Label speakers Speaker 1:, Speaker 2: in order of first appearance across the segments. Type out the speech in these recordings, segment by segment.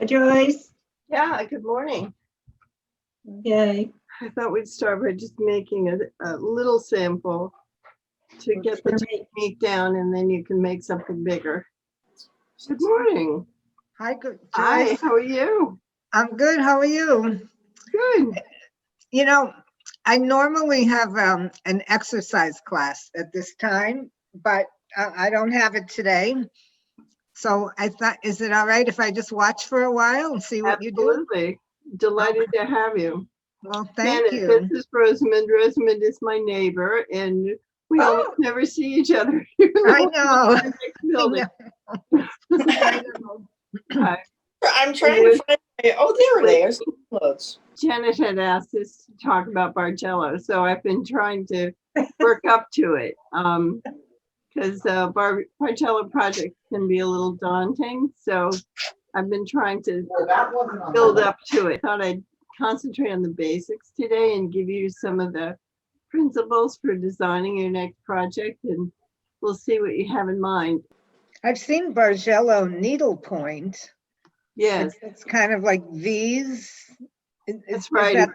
Speaker 1: Hi, Joyce.
Speaker 2: Yeah, good morning.
Speaker 1: Yay.
Speaker 2: I thought we'd start by just making a little sample to get the technique down, and then you can make something bigger. Good morning.
Speaker 3: Hi, good.
Speaker 2: Hi, how are you?
Speaker 3: I'm good. How are you?
Speaker 2: Good.
Speaker 3: You know, I normally have an exercise class at this time, but I don't have it today. So I thought, is it all right if I just watch for a while and see what you do?
Speaker 2: Absolutely. Delighted to have you.
Speaker 3: Well, thank
Speaker 2: Janet,
Speaker 3: you.
Speaker 2: this is Rosamond. Rosamond is my neighbor, and we almost never see each other.
Speaker 3: I know.
Speaker 2: Building.
Speaker 3: I know.
Speaker 2: Hi.
Speaker 1: I'm trying to find my, oh, there they are. Clothes.
Speaker 2: Janet had asked us to talk about Bargello, so I've been trying to work up to it. Because Bargello project can be a little daunting, so I've been trying to build up to it. Thought I'd concentrate on the basics today and give you some of the principles for designing your next project, and we'll see what you have in mind.
Speaker 3: I've seen Bargello needlepoint.
Speaker 2: Yes,
Speaker 3: It's kind of like V's.
Speaker 2: that's right.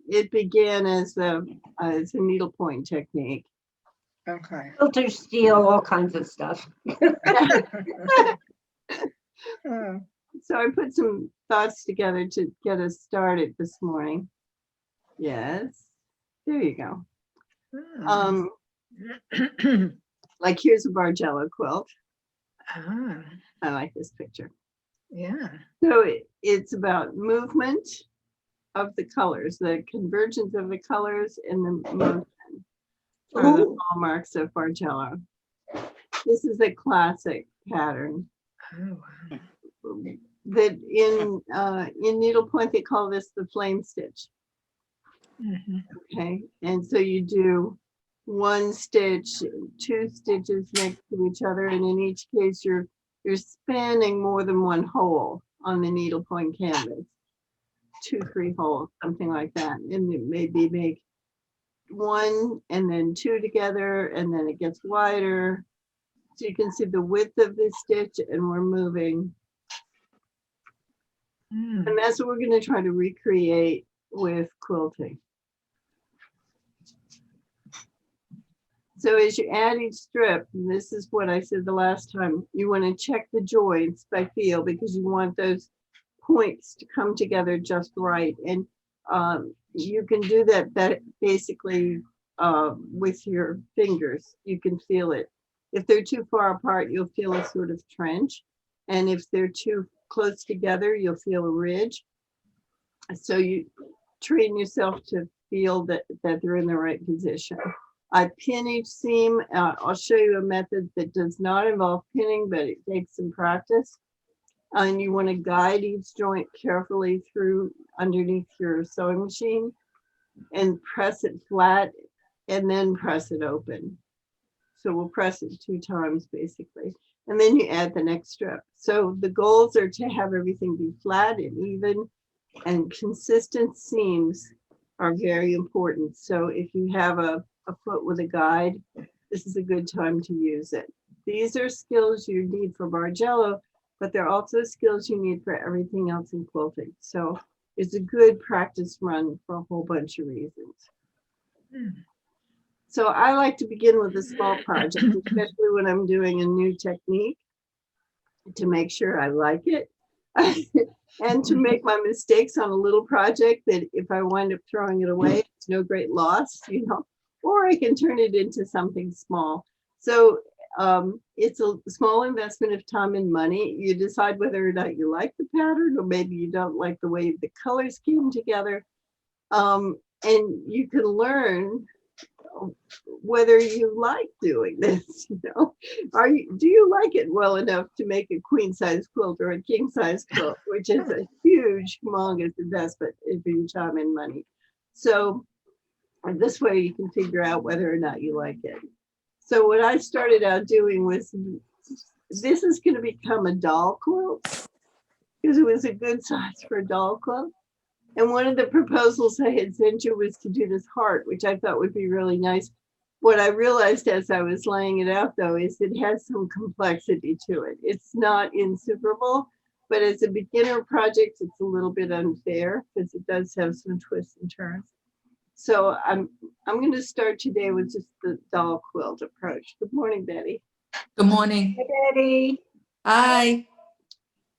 Speaker 2: It began as a needlepoint technique.
Speaker 3: Okay.
Speaker 1: Quilters steal all kinds of stuff.
Speaker 3: Oh.
Speaker 2: So I put some thoughts together to get us started this morning. Yes, there you go. Like here's a Bargello quilt.
Speaker 3: Ah,
Speaker 2: I like this picture.
Speaker 3: yeah.
Speaker 2: So it's about movement of the colors, the convergence of the colors and the motion are the hallmarks of Bargello. This is a classic pattern.
Speaker 3: Oh, wow.
Speaker 2: That in needlepoint they call this the flame stitch. Okay, and so you do one stitch, two stitches next to each other, and in each case you're spanning more than one hole on the needlepoint canvas, 2-3 holes, something like that, and it maybe make one and then two together, and then it gets wider, so you can see the width of this stitch, and we're moving. And that's what we're going to try to recreate with quilting. So as you add each strip, and this is what I said the last time, you want to check the joints by feel because you want those points to come together just right. And you can do that basically with your fingers. You can feel it. If they're too far apart, you'll feel a sort of trench. And if they're too close together, you'll feel a ridge. So you train yourself to feel that they're in the right position. I pin each seam. I'll show you a method that does not involve pinning, but it takes some practice. And you want to guide each joint carefully through underneath your sewing machine and press it flat and then press it open. So we'll press it 2 times basically. And then you add the next strip. So the goals are to have everything be flat and even, and consistent seams are very important. So if you have a foot with a guide, this is a good time to use it. These are skills you need for Bargello, but they're also skills you need for everything else in quilting. So it's a good practice run for a whole bunch of reasons. So I like to begin with a small project, especially when I'm doing a new technique, to make sure I like it and to make my mistakes on a little project that if I wind up throwing it away, it's no great loss, you know, or I can turn it into something small. So it's a small investment of time and money. You decide whether or not you like the pattern, or maybe you don't like the way the colors came together. And you can learn whether you like doing this, you know, do you like it well enough to make a queen size quilt or a king size quilt, which is a huge, humongous investment in your time and money. So this way you can figure out whether or not you like it. So what I started out doing was, this is going to become a doll quilt because it was a good size for a doll quilt. And one of the proposals I had sent you was to do this heart, which I thought would be really nice. What I realized as I was laying it out, though, is it has some complexity to it. It's not insuperable, but as a beginner project, it's a little bit unfair because it does have some twists and turns. So I'm going to start today with just the doll quilt approach. Good morning, Betty.
Speaker 4: Good morning.
Speaker 3: Hey, Betty.
Speaker 4: Hi.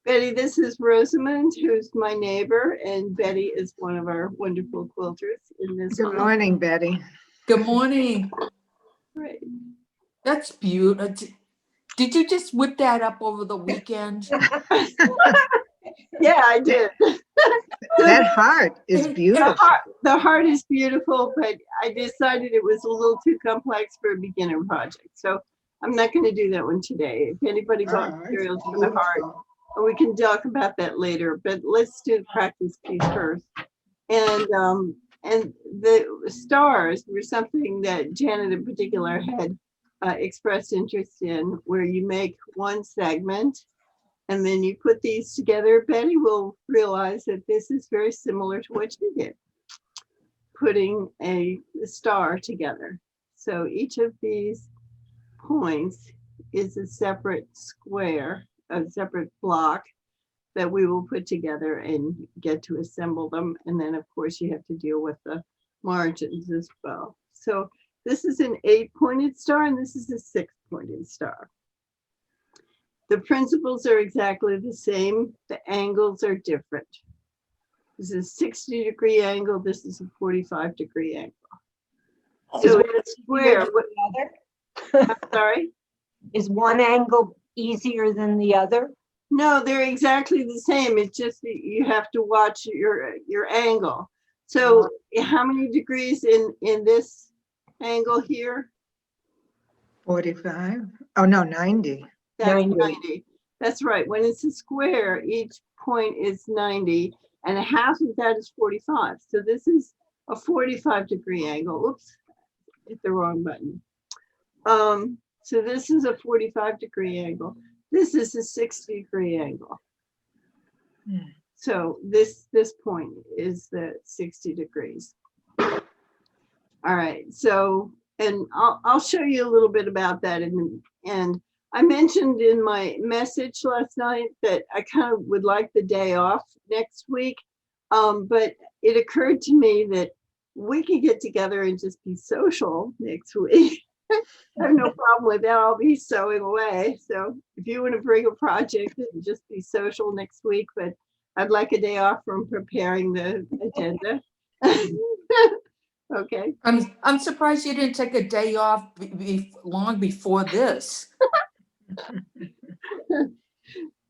Speaker 2: Betty, this is Rosamond, who's my neighbor, and Betty is one of our wonderful quilters in this
Speaker 3: Good
Speaker 2: home.
Speaker 3: morning, Betty.
Speaker 4: Good morning.
Speaker 2: Right.
Speaker 4: That's beautiful. Did you just whip that up over the weekend?
Speaker 2: Yeah, I did.
Speaker 3: That heart is beautiful.
Speaker 2: The heart is beautiful, but I decided it was a little too complex for a beginner project. So I'm not going to do that one today. If anybody bought materials for the heart, we can talk about that later, but let's do the practice piece first. And the stars were something that Janet in particular had expressed interest in, where you make one segment and then you put these together. Betty will realize that this is very similar to what you did, putting a star together. So each of these points is a separate square, a separate block that we will put together and get to assemble them. And then of course you have to deal with the margins as well. So this is an 8-pointed star and this is a 6-pointed star. The principles are exactly the same. The angles are different. This is a 60-degree angle. This is a 45-degree angle. So in a square, I'm sorry?
Speaker 5: Is one angle easier than the other?
Speaker 2: No, they're exactly the same. It's just that you have to watch your angle. So how many degrees in this angle here?
Speaker 3: 45. Oh, no, 90.
Speaker 2: That's
Speaker 5: 90.
Speaker 2: 90. That's right. When it's a square, each point is 90 and a half of that is 45. So this is a 45-degree angle. Oops, hit the wrong button. So this is a 45-degree angle. This is a 60-degree angle. So this point is the 60 degrees. All right. So, and I'll show you a little bit about that in the end. I mentioned in my message last night that I kind of would like the day off next week, but it occurred to me that we could get together and just be social next week. I have no problem with that. I'll be sewing away. So if you want to bring a project and just be social next week, but I'd like a day off from preparing the agenda. Okay.
Speaker 4: I'm surprised you didn't take a day off long before this.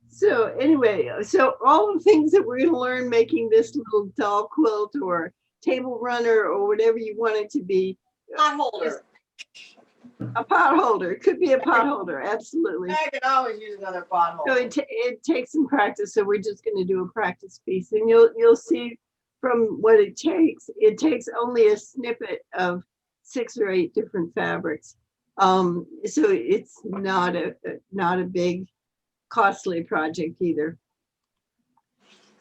Speaker 2: So anyway, so all the things that we're going to learn making this little doll quilt or table runner or whatever you want it to be.
Speaker 1: Pot holder.
Speaker 2: A pot holder. It could be a pot holder. Absolutely.
Speaker 1: I can always use another pot
Speaker 2: So
Speaker 1: holder.
Speaker 2: it takes some practice. So we're just going to do a practice piece, and you'll see from what it takes. It takes only a snippet of 6 or 8 different fabrics. So it's not a big, costly project either.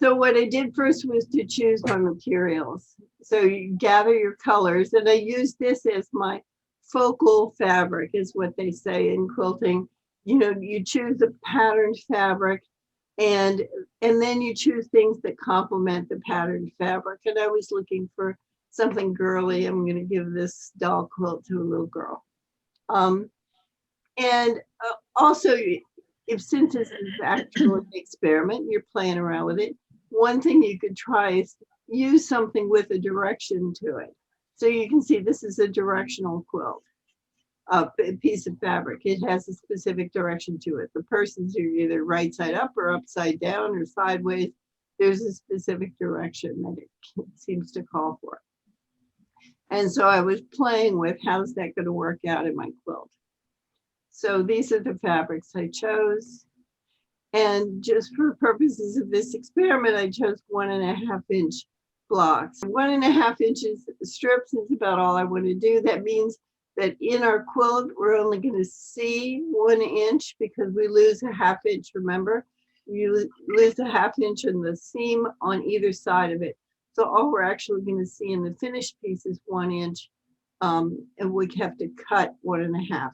Speaker 2: So what I did first was to choose my materials. So you gather your colors, and I use this as my focal fabric, is what they say in quilting. You know, you choose a patterned fabric, and then you choose things that complement the patterned fabric. And I was looking for something girly. I'm going to give this doll quilt to a little girl. Also, if since this is actually an experiment, you're playing around with it, one thing you could try is use something with a direction to it. So you can see this is a directional quilt, a piece of fabric. It has a specific direction to it. The persons are either right side up or upside down or sideways. There's a specific direction that it seems to call for. And so I was playing with how's that going to work out in my quilt. So these are the fabrics I chose. And just for purposes of this experiment, I chose 1.5 inch blocks. 1.5 inches strips is about all I want to do. That means that in our quilt, we're only going to see 1 inch because we lose a 1/2 inch. Remember, you lose a 1/2 inch in the seam on either side of it. So all we're actually going to see in the finished piece is 1 inch, and we have to cut 1.5.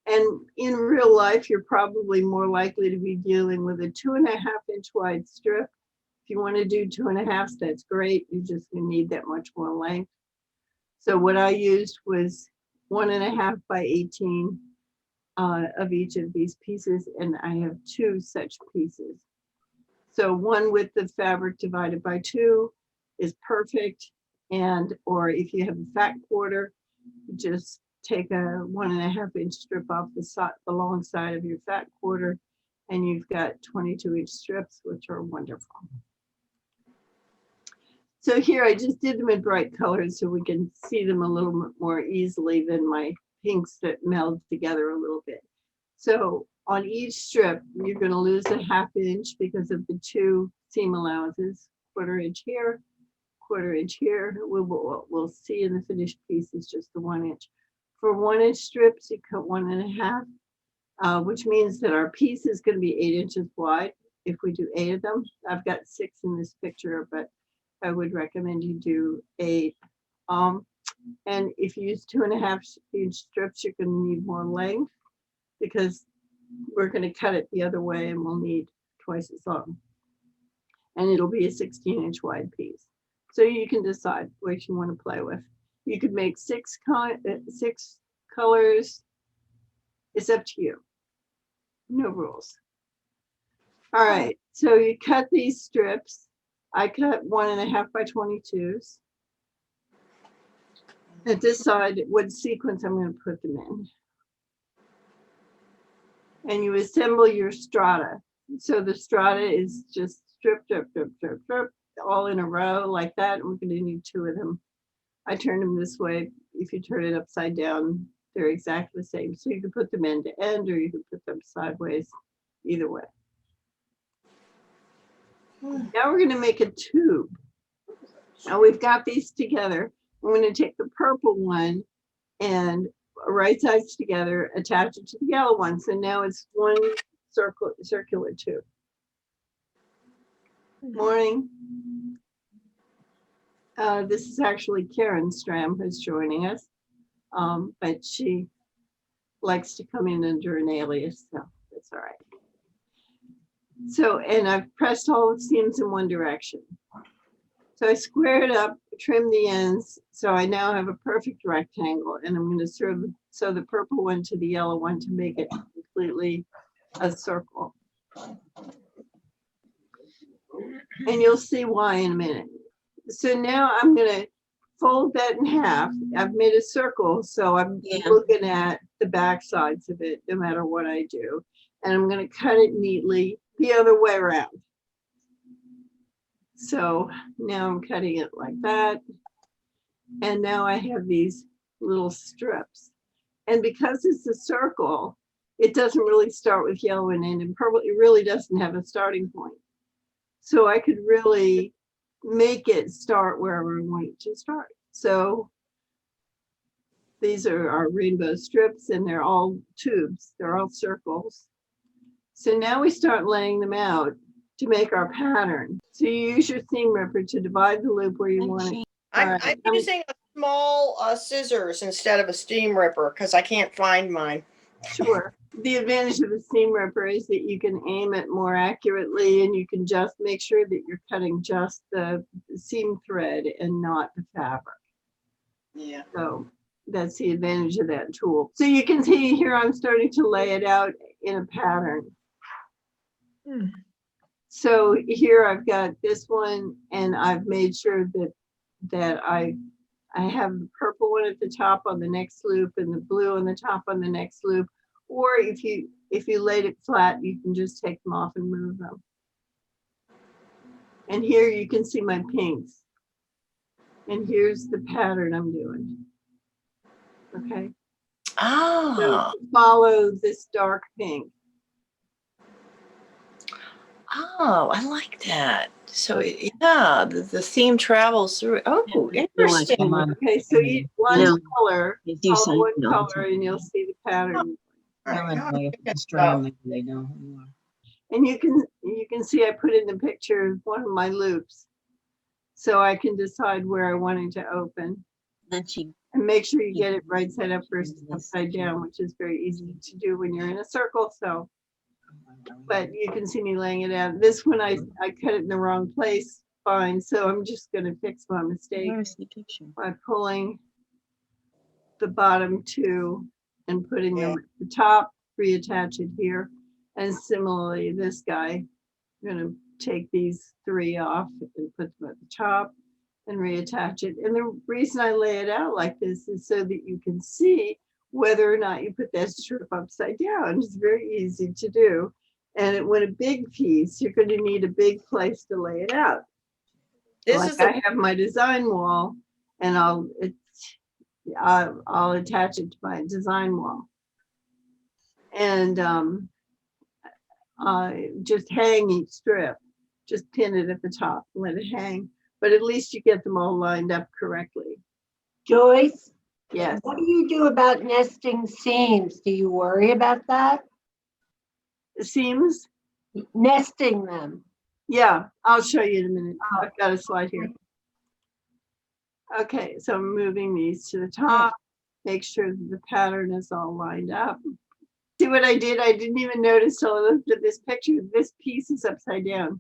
Speaker 2: And in real life, you're probably more likely to be dealing with a 2.5-inch wide strip. If you want to do 2.5, that's great. You're just going to need that much more length. So what I used was 1.5 by 18 of each of these pieces, and I have 2 such pieces. So one width of fabric divided by 2 is perfect. And, or if you have a fat quarter, just take a 1.5-inch strip off the long side of your fat quarter, and you've got 22-inch strips, which are wonderful. So here I just did them in bright colors so we can see them a little bit more easily than my pinks that meld together a little bit. So on each strip, you're going to lose a 1/2 inch because of the 2 seam allowances, 1/4 inch here, 1/4 inch here. We'll see in the finished piece is just the 1 inch. For 1-inch strips, you cut 1.5, which means that our piece is going to be 8 inches wide if we do 8 of them. I've got 6 in this picture, but I would recommend you do 8. And if you use 2.5-inch strips, you're going to need more length because we're going to cut it the other way and we'll need twice as long. And it'll be a 16-inch wide piece. So you can decide what you want to play with. You could make 6 colors. It's up to you. No rules. All right, so you cut these strips. I cut 1.5 by 22s. And decide what sequence I'm going to put them in. And you assemble your strata. So the strata is just strip, strip, strip, strip, strip, all in a row like that. And we're going to need 2 of them. I turn them this way. If you turn it upside down, they're exactly the same. So you can put them end to end, or you can put them sideways, either way. Now we're going to make a tube. Now we've got these together. I'm going to take the purple one and right sides together, attach it to the yellow one. So now it's one circular tube. Morning. This is actually Karen Stram who's joining us, but she likes to come in under an alias, so that's all right. So, and I've pressed all the seams in one direction. So I squared up, trimmed the ends, so I now have a perfect rectangle, and I'm going to sew the purple one to the yellow one to make it completely a circle. And you'll see why in a minute. So now I'm going to fold that in half. I've made a circle, so I'm looking at the back sides of it no matter what I do. And I'm going to cut it neatly the other way around. So now I'm cutting it like that. And now I have these little strips. And because it's a circle, it doesn't really start with yellow and end, and purple, it really doesn't have a starting point. So I could really make it start wherever I want it to start. So these are our rainbow strips, and they're all tubes. They're all circles. So now we start laying them out to make our pattern. So you use your seam ripper to divide the loop where you want it.
Speaker 1: I'm using a small scissors instead of a steam ripper because I can't find mine.
Speaker 2: Sure. The advantage of the seam ripper is that you can aim it more accurately, and you can just make sure that you're cutting just the seam thread and not the fabric.
Speaker 1: Yeah.
Speaker 2: So that's the advantage of that tool. So you can see here I'm starting to lay it out in a pattern. So here I've got this one, and I've made sure that I have the purple one at the top on the next loop and the blue on the top on the next loop. Or if you laid it flat, you can just take them off and move them. And here you can see my pinks. And here's the pattern I'm doing. Okay.
Speaker 1: Ah.
Speaker 2: So follow this dark pink.
Speaker 1: Oh, I like that. So yeah, the theme travels through. Oh, interesting.
Speaker 2: Okay, so you one
Speaker 6: No.
Speaker 2: color,
Speaker 6: They do
Speaker 2: follow
Speaker 6: say
Speaker 2: one
Speaker 6: no.
Speaker 2: color, and you'll see the pattern.
Speaker 1: All right, now I can
Speaker 6: They know who you are.
Speaker 2: And you can see I put in the picture one of my loops, so I can decide where I wanted to open.
Speaker 6: Then she
Speaker 2: And make sure you get it right side up versus upside down, which is very easy to do when you're in a circle. So, but you can see me laying it out. This one, I cut it in the wrong place. Fine. So I'm just going to fix my mistake
Speaker 6: Where's the picture?
Speaker 2: by pulling the bottom two and putting them at the top, reattach it here. And similarly, this guy, I'm going to take these three off and put them at the top and reattach it. And the reason I lay it out like this is so that you can see whether or not you put that strip upside down. It's very easy to do. And when a big piece, you're going to need a big place to lay it out.
Speaker 1: This
Speaker 2: I have my design wall, and I'll attach it to my design wall. And just hang each strip, just pin it at the top, let it hang. But at least you get them all lined up correctly.
Speaker 5: Joyce,
Speaker 2: Yes.
Speaker 5: what do you do about nesting seams? Do you worry about that?
Speaker 2: The seams?
Speaker 5: Nesting them.
Speaker 2: Yeah, I'll show you in a minute. I've got a slide here. Okay, so I'm moving these to the top. Make sure that the pattern is all lined up. See what I did? I didn't even notice till I looked at this picture. This piece is upside down.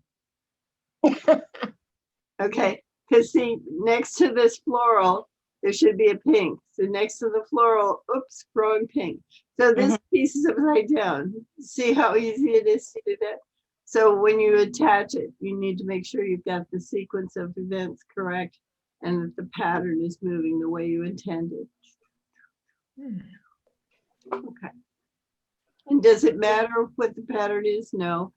Speaker 2: Okay, because see, next to this floral, there should be a pink. So next to the floral, oops, growing pink. So this piece is upside down. See how easy it is to do that? So when you attach it, you need to make sure you've got the sequence of events correct and that the pattern is moving the way you intended. Okay. And does it matter what the pattern is? No.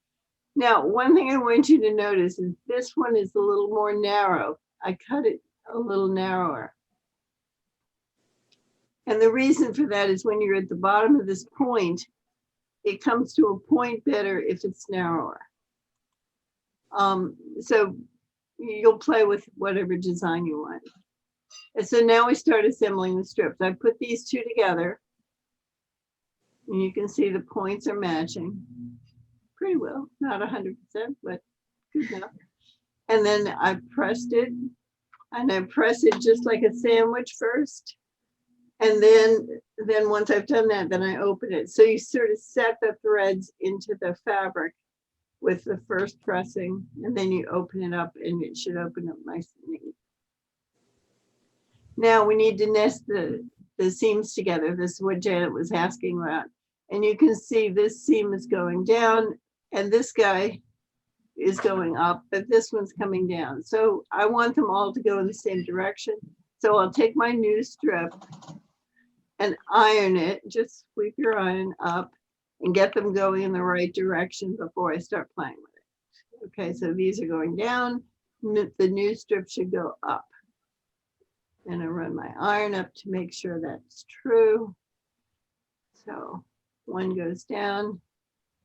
Speaker 2: Now, one thing I want you to notice is this one is a little more narrow. I cut it a little narrower. And the reason for that is when you're at the bottom of this point, it comes to a point better if it's narrower. So you'll play with whatever design you want. And so now we start assembling the strips. I put these two together. And you can see the points are matching pretty well, not 100%, but good enough. And then I pressed it, and I press it just like a sandwich first. And then once I've done that, then I open it. So you sort of set the threads into the fabric with the first pressing, and then you open it up and it should open up nice and neat. Now we need to nest the seams together. This is what Janet was asking about. And you can see this seam is going down and this guy is going up, but this one's coming down. So I want them all to go in the same direction. So I'll take my new strip and iron it, just sweep your iron up and get them going in the right direction before I start playing with it. Okay, so these are going down. The new strip should go up. And I run my iron up to make sure that's true. So one goes down,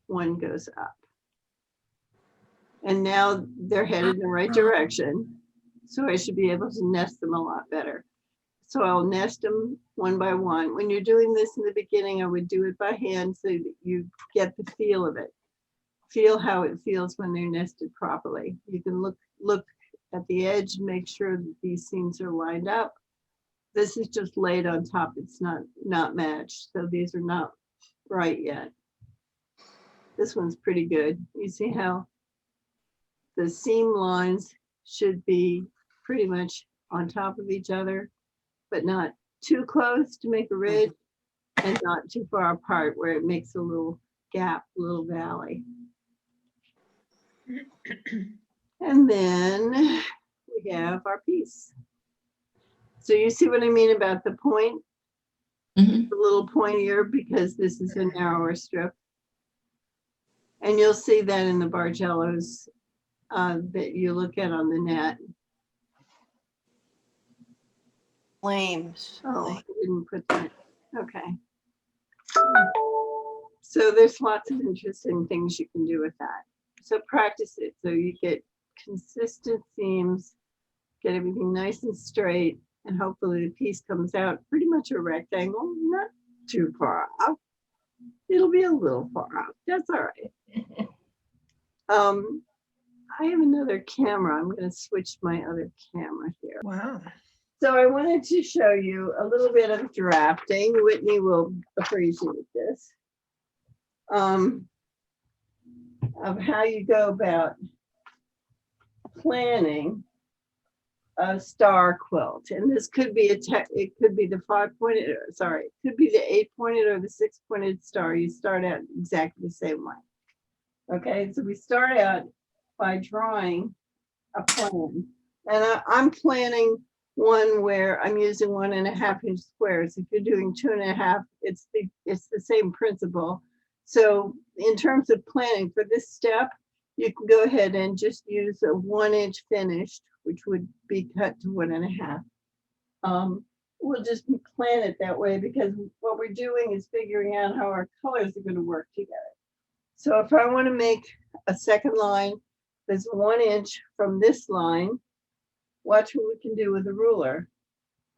Speaker 2: one goes up. And now they're headed in the right direction. So I should be able to nest them a lot better. So I'll nest them one by one. When you're doing this in the beginning, I would do it by hand so that you get the feel of it. Feel how it feels when they're nested properly. You can look at the edge and make sure that these seams are lined up. This is just laid on top. It's not matched. So these are not right yet. This one's pretty good. You see how the seam lines should be pretty much on top of each other, but not too close to make a ridge and not too far apart where it makes a little gap, a little valley. And then we have our piece. So you see what I mean about the point? A little pointier because this is a narrower strip. And you'll see that in the Bargellos that you look at on the net.
Speaker 1: Flames.
Speaker 2: Oh, I didn't put that. Okay. So there's lots of interesting things you can do with that. So practice it so you get consistent seams, get everything nice and straight, and hopefully the piece comes out pretty much a rectangle, not too far off. It'll be a little far off. That's all right. I have another camera. I'm going to switch my other camera here.
Speaker 3: Wow.
Speaker 2: So I wanted to show you a little bit of drafting. Whitney will appreciate this. Of how you go about planning a star quilt. And this could be it could be the 5-pointed, sorry, it could be the 8-pointed or the 6-pointed star. You start out exactly the same way. Okay, so we start out by drawing a plan. And I'm planning one where I'm using 1.5-inch squares. If you're doing 2.5, it's the same principle. So in terms of planning for this step, you can go ahead and just use a 1-inch finished, which would be cut to 1.5. We'll just plan it that way because what we're doing is figuring out how our colors are going to work together. So if I want to make a second line that's 1 inch from this line, watch what we can do with a ruler.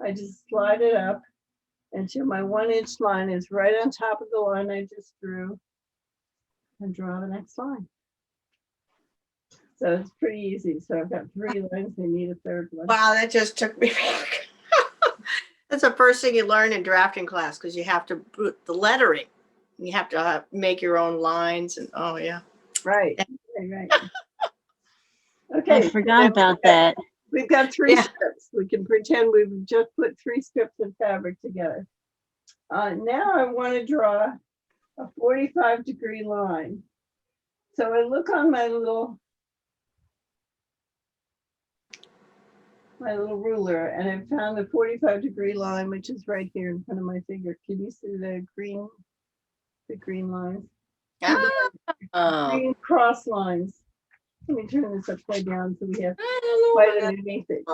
Speaker 2: I just slide it up until my 1-inch line is right on top of the line I just drew, and draw the next line. So it's pretty easy. So I've got 3 lines. I need a third one.
Speaker 1: Wow, that just took me back. That's the first thing you learn in drafting class because you have to put the lettering. You have to make your own lines and oh yeah.
Speaker 2: Right. Right. Okay.
Speaker 7: I forgot about that.
Speaker 2: We've got 3 strips. We can pretend we've just put 3 strips of fabric together. Now I want to draw a 45-degree line. So I look on my little ruler and I found the 45-degree line, which is right here in front of my finger. Can you see the green lines? Green cross lines. Let me turn this upside down so we have right underneath it.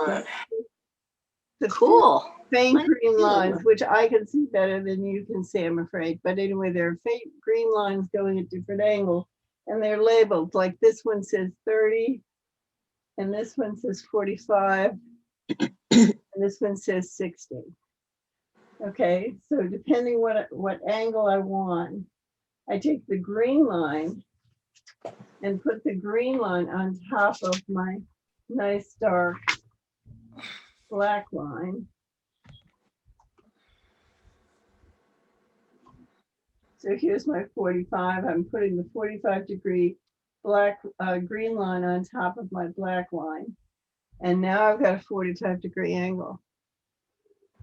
Speaker 2: The
Speaker 1: Cool.
Speaker 2: faint green lines, which I can see better than you can see, I'm afraid. But anyway, there are faint green lines going at different angles, and they're labeled. Like this one says 30, and this one says 45, and this one says 60. Okay, so depending what angle I want, I take the green line and put the green line on top of my nice dark black line. So here's my 45. I'm putting the 45-degree green line on top of my black line. And now I've got a 45-degree angle.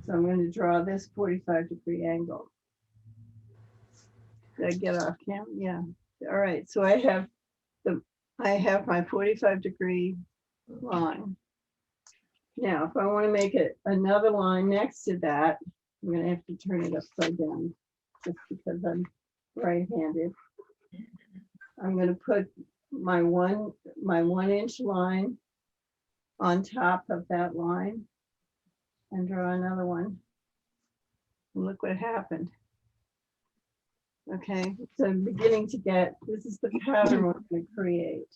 Speaker 2: So I'm going to draw this 45-degree angle. Did I get off camera? Yeah. All right. So I have my 45-degree line. Now, if I want to make it another line next to that, I'm going to have to turn it upside down just because I'm right-handed. I'm going to put my 1-inch line on top of that line and draw another one. And look what happened. Okay, so I'm beginning to get, this is the pattern we're going to create.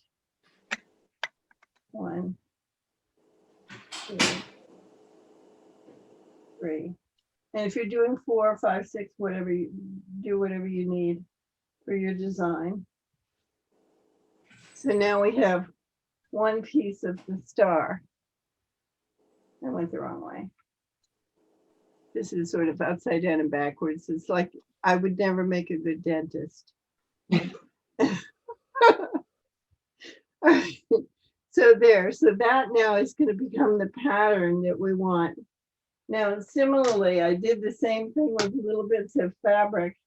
Speaker 2: 1, 2, 3. And if you're doing 4, 5, 6, whatever, you do whatever you need for your design. So now we have one piece of the star. I went the wrong way. This is sort of upside down and backwards. It's like I would never make a good dentist. So there, so that now is going to become the pattern that we want. Now, similarly, I did the same thing with little bits of fabric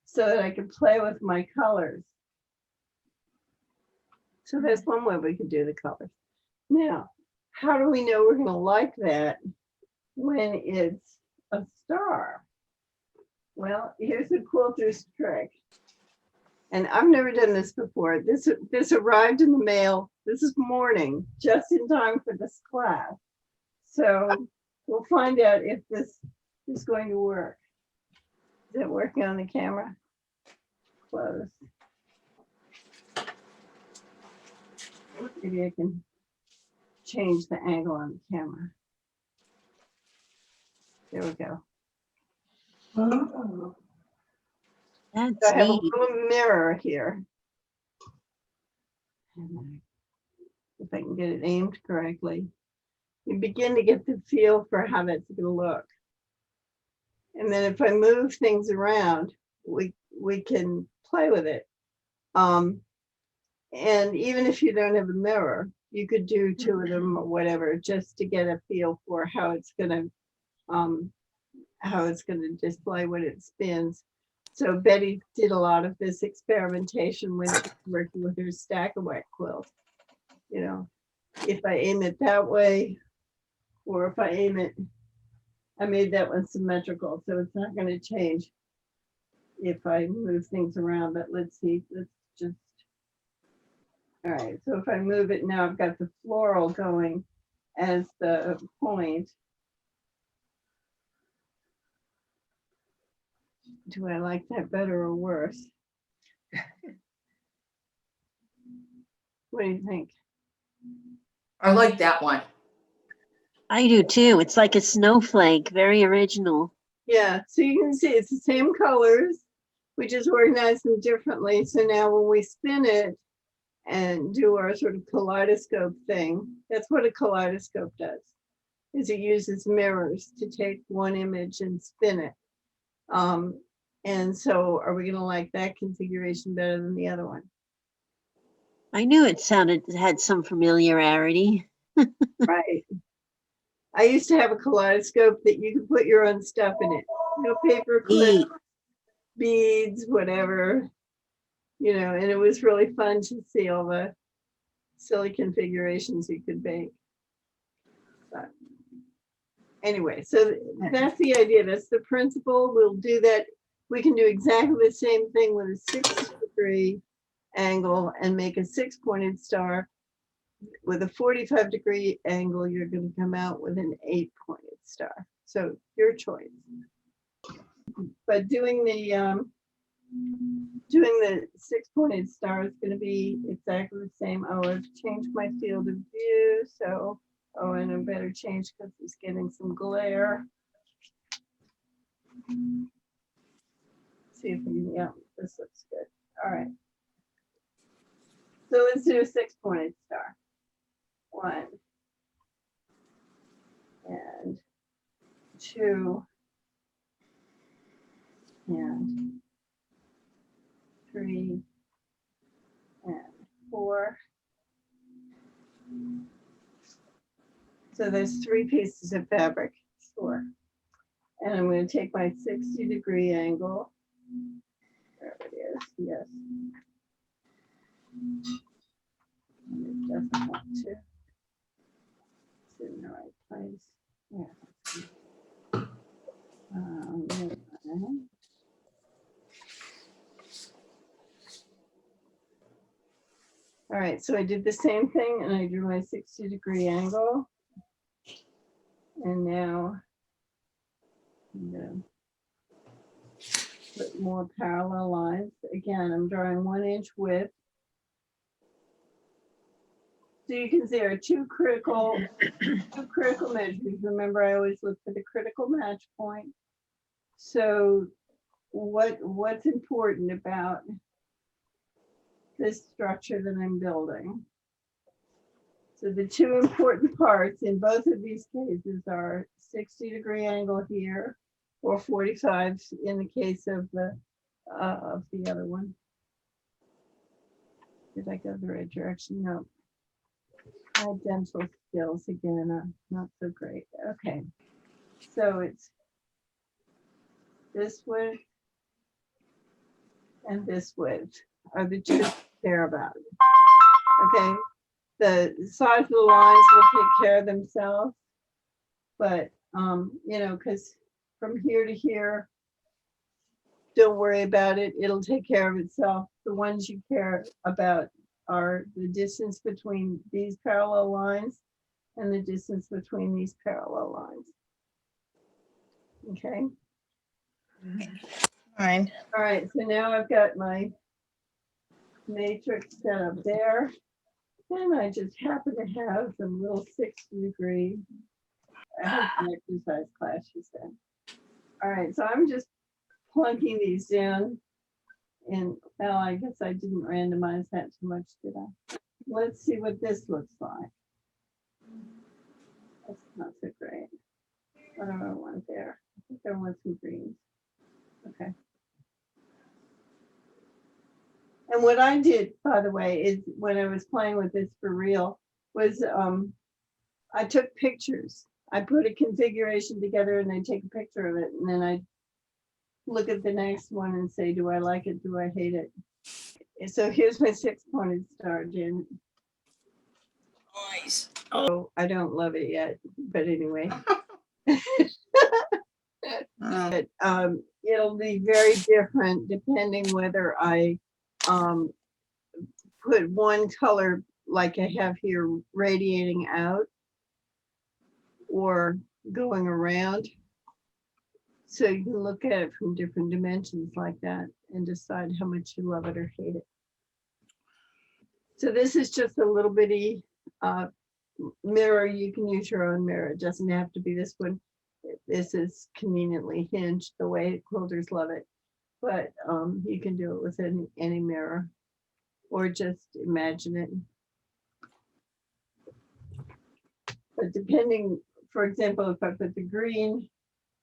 Speaker 2: so that I could play with my colors. So that's one way we could do the colors. Now, how do we know we're going to like that when it's a star? Well, here's a quilter's trick. And I've never done this before. This arrived in the mail this morning, just in time for this class. So we'll find out if this is going to work. Is it working on the camera? Close. Maybe I can change the angle on the camera. There we go.
Speaker 7: Oh, that's
Speaker 2: So I have a
Speaker 7: neat.
Speaker 2: little mirror here. If I can get it aimed correctly. you begin to get the feel for how that's going to look. And then if I move things around, we can play with it. And even if you don't have a mirror, you could do 2 of them or whatever, just to get a feel for how it's going to display when it spins. So Betty did a lot of this experimentation when she was working with her stack-a-whack quilt. You know, if I aim it that way, or if I aim it, I made that one symmetrical, so it's not going to change if I move things around. But let's see, let's just, all right, so if I move it now, I've got the floral going as the point. Do I like that better or worse? What do you think?
Speaker 4: I like that one.
Speaker 7: I do too. It's like a snowflake, very original.
Speaker 2: Yeah, so you can see it's the same colors. We just organize them differently. So now when we spin it and do our sort of kaleidoscope thing, that's what a kaleidoscope does, is it uses mirrors to take one image and spin it. And so are we gonna like that configuration better than the other one?
Speaker 7: I knew it had some familiarity.
Speaker 2: Right. I used to have a kaleidoscope that you could put your own stuff in it. No paper clips,
Speaker 7: Neat.
Speaker 2: beads, whatever, you know, and it was really fun to see all the silly configurations you could make. But anyway, so that's the idea. That's the principle. We'll do that. We can do exactly the same thing with a 60-degree angle and make a 6-pointed star. With a 45-degree angle, you're going to come out with an 8-pointed star. So your choice. But doing the 6-pointed star is going to be exactly the same. Oh, I've changed my field of view. So, oh, and I better change because it's getting some glare. See if we can, yeah, this looks good. All right. So let's do a 6-pointed star. 1 and 2 and 3 and 4. So there's 3 pieces of fabric. 4. And I'm going to take my 60-degree angle. There it is. Yes. And it doesn't want to. It's in the right place. Yeah. All right, so I did the same thing and I drew my 60-degree angle. And now I'm going to put more parallel lines. Again, I'm drawing 1-inch width. So you can see there are two critical measures. Remember, I always look for the critical match point. So what's important about this structure that I'm building? So the 2 important parts in both of these cases are 60-degree angle here, or 45 in the case of the other one. Did I go the right direction? No. My dental skills again are not so great. Okay, so it's this width and this width are the 2 care about. Okay, the size of the lines will take care of themselves, but you know, because from here to here, don't worry about it. It'll take care of itself. The ones you care about are the distance between these parallel lines and the distance between these parallel lines. Okay.
Speaker 1: Fine.
Speaker 2: All right, so now I've got my matrix set up there. And I just happen to have some little 60-degree. I have an exercise class, she said. All right, so I'm just plunking these down. And well, I guess I didn't randomize that too much, did I? Let's see what this looks like. Let's not so great. What do I want there? I think I want some greens. Okay. And what I did, by the way, is when I was playing with this for real, was I took pictures. I put a configuration together and I take a picture of it, and then I look at the next one and say, do I like it? Do I hate it? And so here's my 6-pointed star, Jen.
Speaker 1: Nice.
Speaker 2: Oh, I don't love it yet, but anyway. But, it'll be very different depending whether I put one color like I have here radiating out or going around. So you can look at it from different dimensions like that and decide how much you love it or hate it. So this is just a little bitty mirror. You can use your own mirror. It doesn't have to be this one. This is conveniently hinged the way quilters love it. But you can do it with any mirror or just imagine it. But depending, for example, if I put the green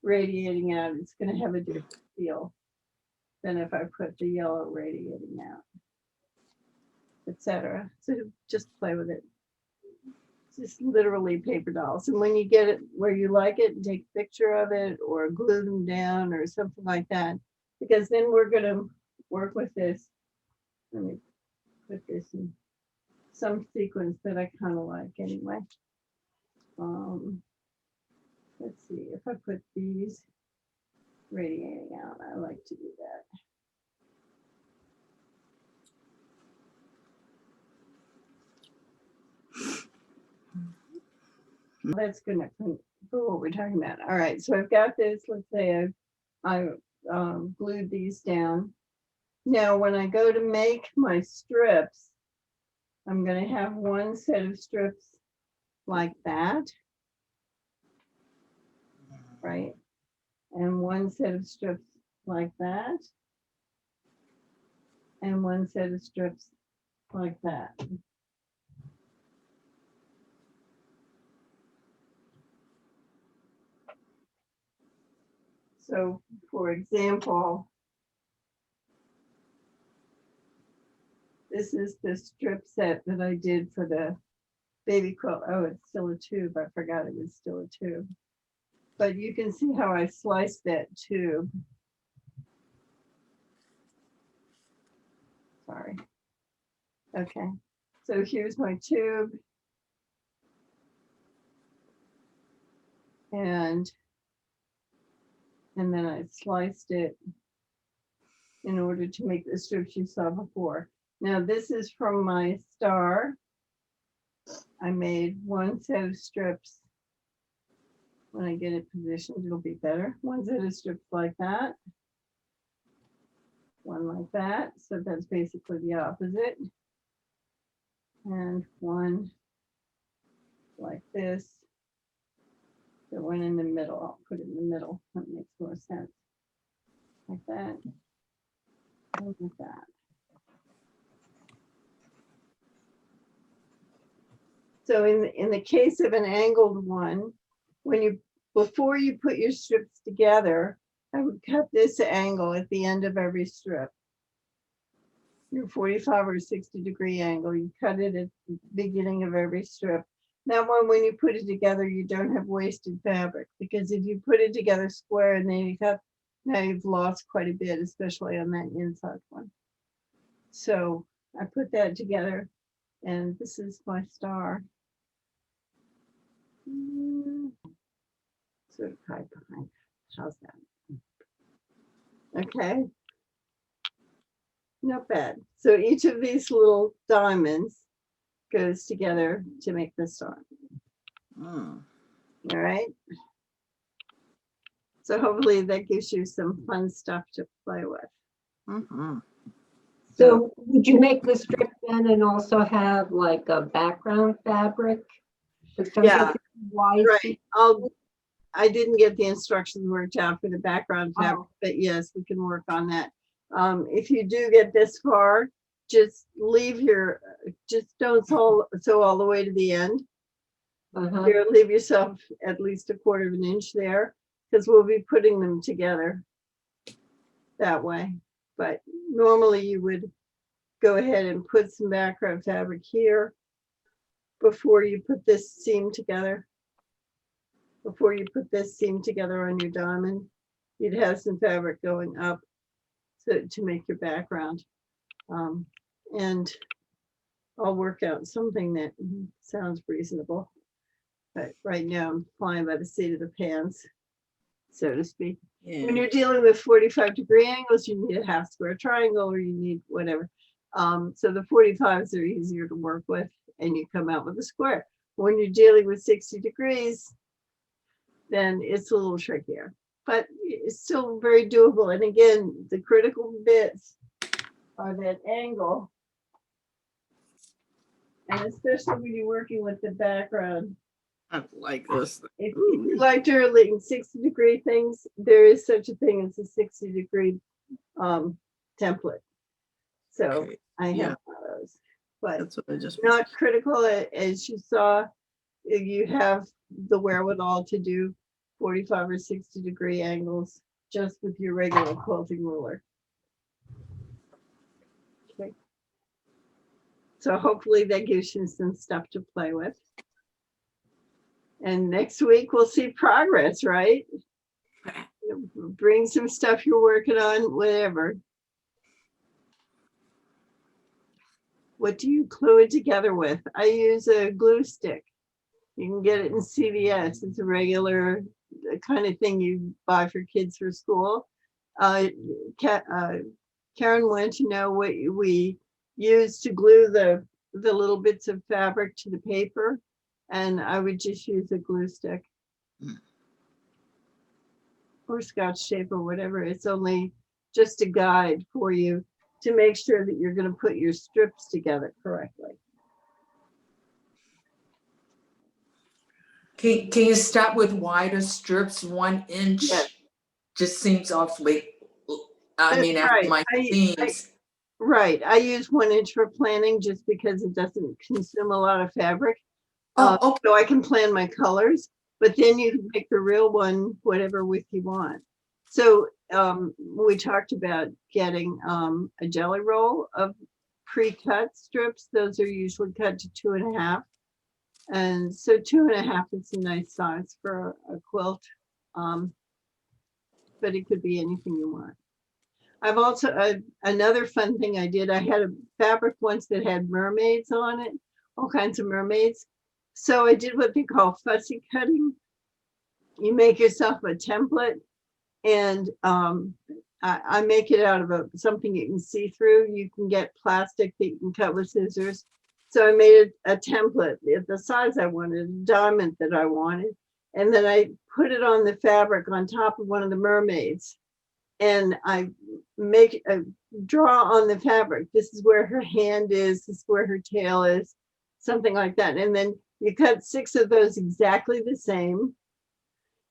Speaker 2: radiating out, it's going to have a different feel than if I put the yellow radiating out, etc. So just play with it. It's just literally paper dolls. And when you get it where you like it, and take a picture of it or glue them down or something like that, because then we're going to work with this. Let me put this in some sequence that I kind of like anyway. Let's see, if I put these radiating out, I like to do that. That's good enough for what we're talking about. All right, so I've got this. Let's say I glued these down. Now, when I go to make my strips, I'm going to have one set of strips like that, right? And one set of strips like that. And one set of strips like that. So, for example, this is the strip set that I did for the baby quilt. Oh, it's still a tube. I forgot it was still a tube. But you can see how I sliced that tube. Sorry. Okay. So here's my tube. And then I sliced it in order to make the strips you saw before. Now this is from my star. I made one set of strips. When I get it positioned, it'll be better. One set of strips like that. One like that. So that's basically the opposite. And one like this. The one in the middle, I'll put it in the middle. That makes more sense. Like that. And like that. So in the case of an angled one, before you put your strips together, I would cut this angle at the end of every strip. Your 45 or 60 degree angle, you cut it at the beginning of every strip. That one, when you put it together, you don't have wasted fabric, because if you put it together square and then you cut, now you've lost quite a bit, especially on that inside one. So I put that together, and this is my star. Sort of hide behind. How's that? Okay. Not bad. So each of these little diamonds goes together to make the star. All right. So hopefully that gives you some fun stuff to play with.
Speaker 5: So would you make the strip then and also have like a background fabric?
Speaker 2: Yeah,
Speaker 5: Why?
Speaker 2: right. I didn't get the instructions worked out for the background fabric, but yes, we can work on that. If you do get this far, just leave just don't sew all the way to the end.
Speaker 5: Uh-huh.
Speaker 2: Here, leave yourself at least 1/4 of an inch there, because we'll be putting them together that way. But normally you would go ahead and put some background fabric here before you put this seam together. Before you put this seam together on your diamond, you'd have some fabric going up to make your background. And I'll work out something that sounds reasonable. But right now I'm flying by the seat of the pants, so to speak. When
Speaker 6: Yeah.
Speaker 2: you're dealing with 45-degree angles, you need a half square triangle or you need whatever. So the 45s are easier to work with and you come out with a square. When you're dealing with 60 degrees, then it's a little trickier, but it's still very doable. And again, the critical bits are that angle. And especially when you're working with the background.
Speaker 6: I like this.
Speaker 2: If you like doing 60-degree things, there is such a thing as a 60-degree template. So
Speaker 6: Okay,
Speaker 2: I have
Speaker 6: yeah.
Speaker 2: one of those, but
Speaker 6: That's what I just.
Speaker 2: not critical. As you saw, you have the wherewithal to do 45 or 60-degree angles just with your regular quilting ruler. Okay. So hopefully that gives you some stuff to play with. And next week we'll see progress, right? Bring some stuff you're working on, whatever. What do you glue it together with? I use a glue stick. You can get it in CVS. It's a regular kind of thing you buy for kids for school. Karen wanted to know what we use to glue the little bits of fabric to the paper. And I would just use a glue stick or Scotch tape or whatever. It's only just a guide for you to make sure that you're going to put your strips together correctly.
Speaker 4: Can you start with wider strips? 1 inch
Speaker 2: Yes.
Speaker 4: just seems awfully, I mean,
Speaker 2: That's
Speaker 4: after
Speaker 2: right.
Speaker 4: my seams.
Speaker 2: Right. I use 1 inch for planning just because it doesn't consume a lot of fabric.
Speaker 4: Oh, okay.
Speaker 2: So I can plan my colors, but then you can make the real one whatever width you want. So we talked about getting a jelly roll of pre-cut strips. Those are usually cut to 2.5. And so 2.5 is a nice size for a quilt. But it could be anything you want. I've also, another fun thing I did, I had a fabric once that had mermaids on it, all kinds of mermaids. So I did what they call fussy cutting. You make yourself a template and I make it out of something you can see through. You can get plastic that you can cut with scissors. So I made a template at the size I wanted, a diamond that I wanted. And then I put it on the fabric on top of one of the mermaids. And I make a draw on the fabric. This is where her hand is, this is where her tail is, something like that. And then you cut 6 of those exactly the same,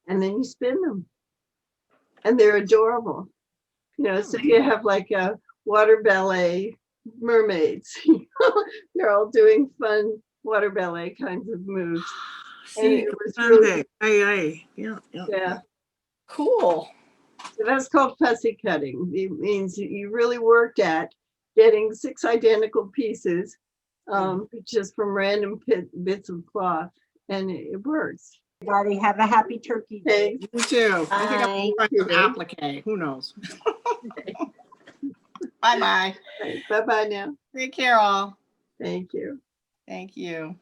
Speaker 2: and then you spin them. And they're adorable. You know, so you have like a water ballet mermaids. They're all doing fun water ballet kinds of moves. And
Speaker 6: See,
Speaker 2: it was really,
Speaker 6: yeah.
Speaker 4: Cool.
Speaker 2: so that's called fussy cutting. It means you really worked at getting 6 identical pieces just from random bits of cloth, and it works.
Speaker 5: Everybody have a happy turkey day.
Speaker 2: Thanks.
Speaker 6: You too. I think
Speaker 7: Bye.
Speaker 6: I'm going to applique. Who knows? Bye-bye.
Speaker 2: Bye-bye now.
Speaker 6: Take care, all.
Speaker 2: Thank you.
Speaker 6: Thank you.